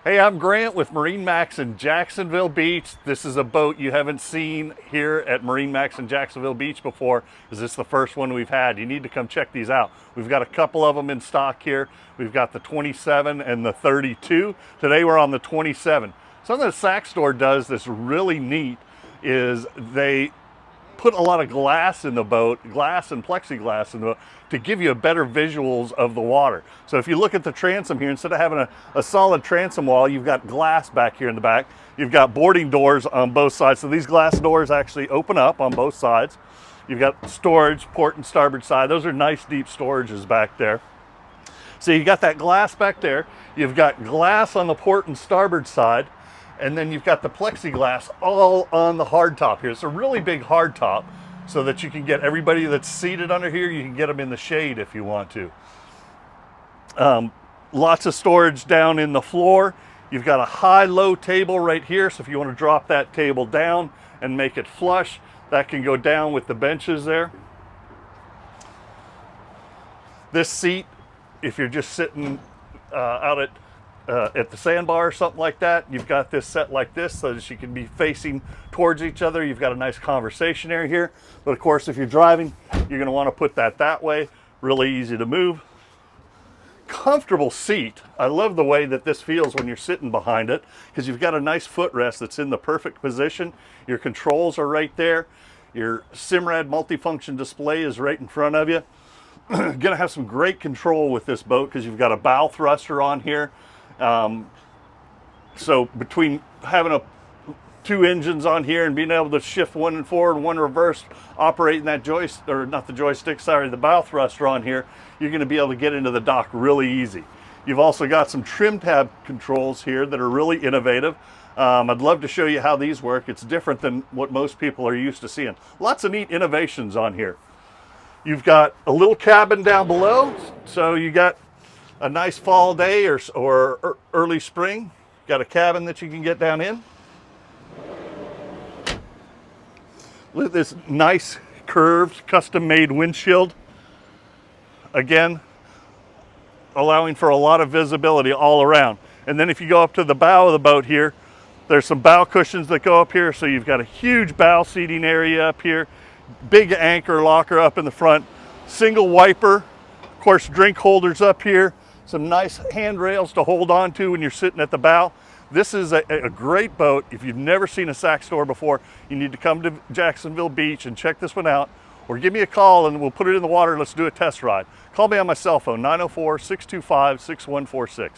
Hey, I'm Grant with MarineMax in Jacksonville Beach. This is a boat you haven't seen here at MarineMax in Jacksonville Beach before. This is the first one we've had. You need to come check these out. We've got a couple of them in stock here. We've got the 27 and the 32. Today we're on the 27. Something that Saxdor does that's really neat is they put a lot of glass in the boat, glass and plexiglass in the boat, to give you a better visuals of the water. So if you look at the transom here, instead of having a solid transom wall, you've got glass back here in the back. You've got boarding doors on both sides. So these glass doors actually open up on both sides. You've got storage, port and starboard side. Those are nice deep storages back there. So you got that glass back there. You've got glass on the port and starboard side. And then you've got the plexiglass all on the hard top here. It's a really big hard top so that you can get everybody that's seated under here, you can get them in the shade if you want to. Lots of storage down in the floor. You've got a high-low table right here, so if you want to drop that table down and make it flush, that can go down with the benches there. This seat, if you're just sitting out at the sandbar or something like that, you've got this set like this so that you can be facing towards each other. You've got a nice conversation area here. But of course, if you're driving, you're going to want to put that way. Really easy to move. Comfortable seat. I love the way that this feels when you're sitting behind it because you've got a nice footrest that's in the perfect position. Your controls are right there. Your Simrad multifunction display is right in front of you. Going to have some great control with this boat because you've got a bow thruster on here. So between having two engines on here and being able to shift one in forward and one reverse, operating that joystick, or not the joystick, sorry, the bow thruster on here, you're going to be able to get into the dock really easy. You've also got some trim tab controls here that are really innovative. I'd love to show you how these work. It's different than what most people are used to seeing. Lots of neat innovations on here. You've got a little cabin down below, so you got a nice fall day or early spring. Got a cabin that you can get down in. Look at this nice curved custom made windshield. Again, allowing for a lot of visibility all around. And then if you go up to the bow of the boat here, there's some bow cushions that go up here. So you've got a huge bow seating area up here, big anchor locker up in the front, single wiper, of course drink holders up here, some nice handrails to hold on to when you're sitting at the bow. This is a great boat. If you've never seen a Saxdor before, you need to come to Jacksonville Beach and check this one out, or give me a call and we'll put it in the water and let's do a test ride. Call me on my cell phone, 904-625-6146.